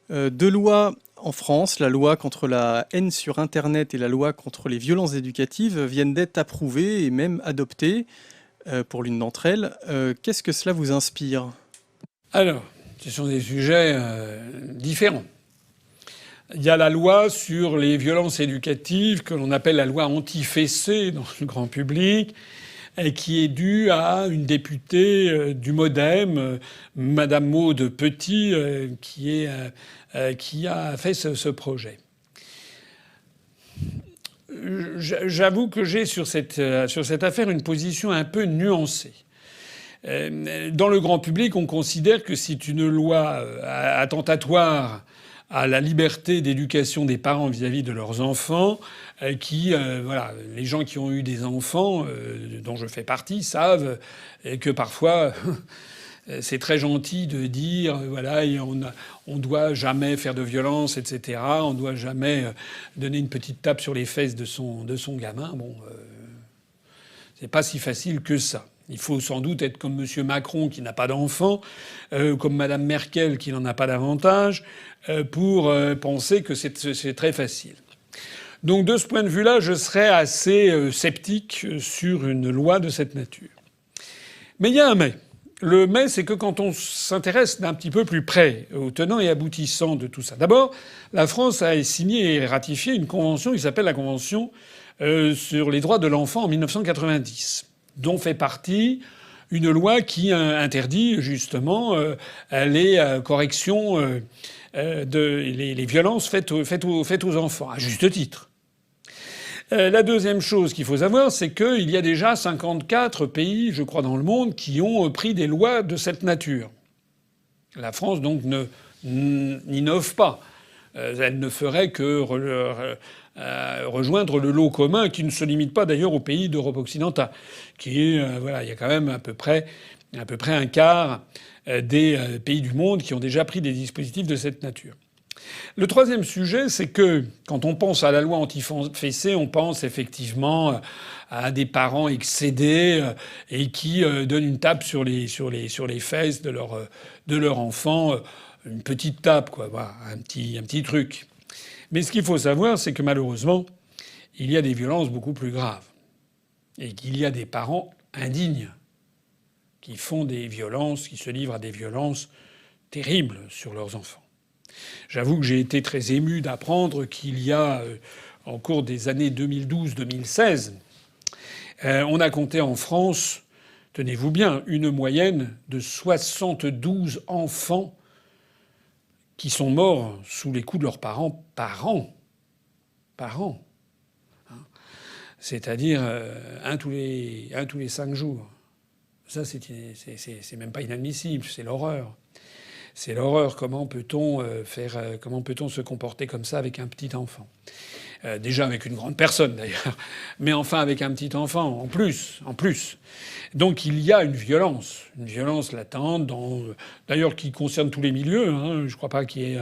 Deux lois en France, la loi contre la haine sur Internet et la loi contre les violences éducatives, viennent d'être approuvées et même adoptées pour l'une d'entre elles. Qu'est-ce que cela vous inspire? Alors, ce sont des sujets différents. Il y a la loi sur les violences éducatives que l'on appelle la loi anti-fessée dans le grand public, et qui est due à une députée du MoDem, Madame Maude Petit, qui a fait ce projet. J'avoue que j'ai sur cette affaire une position un peu nuancée. Dans le grand public, on considère que c'est une loi attentatoire à la liberté d'éducation des parents vis-à-vis de leurs enfants, voilà, les gens qui ont eu des enfants, dont je fais partie, savent que parfois c'est très gentil de dire voilà, on doit jamais faire de violence, etc. On doit jamais donner une petite tape sur les fesses de son gamin. Bon, c'est pas si facile que ça. Il faut sans doute être comme M. Macron qui n'a pas d'enfant, comme Mme Merkel qui n'en a pas davantage, pour penser que c'est très facile. Donc de ce point de vue-là, je serais assez sceptique sur une loi de cette nature. Mais il y a un mais. Le mais, c'est que quand on s'intéresse d'un petit peu plus près aux tenants et aboutissants de tout ça. D'abord, la France a signé et ratifié une convention qui s'appelle la Convention sur les droits de l'enfant en 1990. Dont fait partie une loi qui interdit justement les corrections les violences faites aux enfants, à juste titre. La deuxième chose qu'il faut savoir, c'est qu'il y a déjà 54 pays, je crois, dans le monde qui ont pris des lois de cette nature. La France, donc, n'innove pas. Elle ne ferait que rejoindre le lot commun qui ne se limite pas d'ailleurs aux pays d'Europe occidentale, qui est voilà, il y a quand même à peu près un quart des pays du monde qui ont déjà pris des dispositifs de cette nature. Le troisième sujet, c'est que quand on pense à la loi anti-fessée, on pense effectivement à des parents excédés et qui donnent une tape sur les fesses de leur enfant, une petite tape, quoi, voilà, un petit truc. Mais ce qu'il faut savoir, c'est que malheureusement, il y a des violences beaucoup plus graves. Et qu'il y a des parents indignes qui font des violences, qui se livrent à des violences terribles sur leurs enfants. J'avoue que j'ai été très ému d'apprendre qu'il y a, en cours des années 2012-2016, on a compté en France, tenez-vous bien, une moyenne de 72 enfants qui sont morts sous les coups de leurs parents par an. Par an. C'est-à-dire un tous les 5 jours. Ça, c'est même pas inadmissible, c'est l'horreur. C'est l'horreur. Comment peut-on se comporter comme ça avec un petit enfant? Déjà avec une grande personne d'ailleurs, mais enfin avec un petit enfant en plus. Donc il y a une violence latente, d'ailleurs qui concerne tous les milieux. Hein. Je crois pas qu'il y ait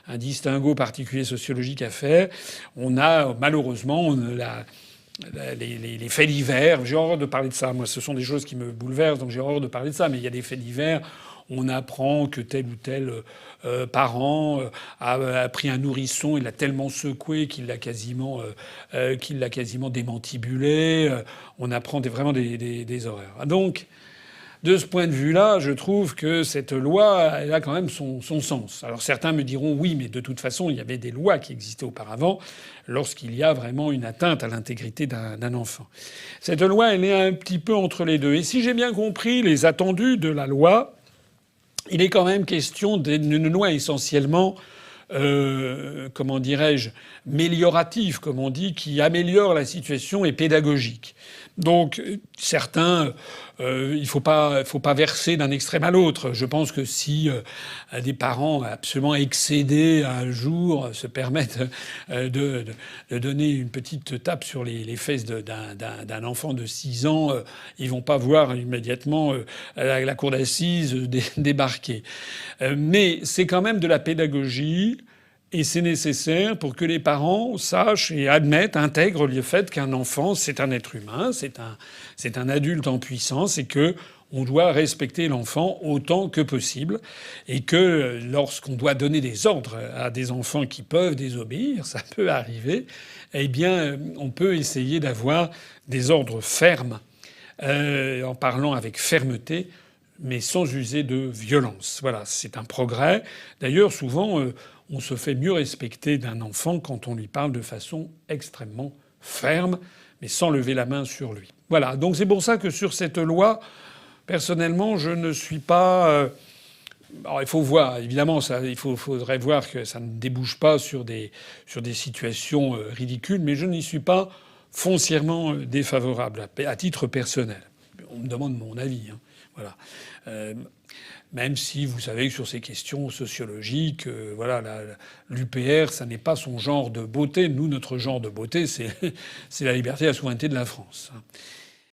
un distinguo particulier sociologique à faire. On a malheureusement les faits divers. J'ai horreur de parler de ça. Moi, ce sont des choses qui me bouleversent, donc j'ai horreur de parler de ça. Mais il y a des faits divers. On apprend que tel ou tel parent a pris un nourrisson, il l'a tellement secoué qu'il l'a quasiment démantibulé. On apprend vraiment des horreurs. Donc, de ce point de vue-là, je trouve que cette loi, elle a quand même son sens. Alors certains me diront oui, mais de toute façon, il y avait des lois qui existaient auparavant lorsqu'il y a vraiment une atteinte à l'intégrité d'un enfant. Cette loi, elle est un petit peu entre les deux. Et si j'ai bien compris les attendus de la loi, il est quand même question d'une loi essentiellement, comment dirais-je, méliorative, comme on dit, qui améliore la situation et pédagogique. Donc certains, il faut pas verser d'un extrême à l'autre. Je pense que si des parents absolument excédés un jour se permettent de donner une petite tape sur les fesses d'un enfant de 6 ans, ils vont pas voir immédiatement la cour d'assises débarquer. Mais c'est quand même de la pédagogie. Et c'est nécessaire pour que les parents sachent et admettent, intègrent le fait qu'un enfant, c'est un être humain, c'est un adulte en puissance et que on doit respecter l'enfant autant que possible et que lorsqu'on doit donner des ordres à des enfants qui peuvent désobéir, ça peut arriver, eh bien, on peut essayer d'avoir des ordres fermes, en parlant avec fermeté, mais sans user de violence. Voilà, c'est un progrès. D'ailleurs, souvent, on se fait mieux respecter d'un enfant quand on lui parle de façon extrêmement ferme, mais sans lever la main sur lui. Voilà, donc c'est pour ça que sur cette loi, personnellement, je ne suis pas. Alors il faut voir, évidemment, faudrait voir que ça ne débouche pas sur des situations ridicules, mais je n'y suis pas foncièrement défavorable à titre personnel. On me demande mon avis, hein. Voilà. Même si vous savez que sur ces questions sociologiques, voilà, l'UPR, ça n'est pas son genre de beauté. Nous, notre genre de beauté, c'est la liberté et la souveraineté de la France.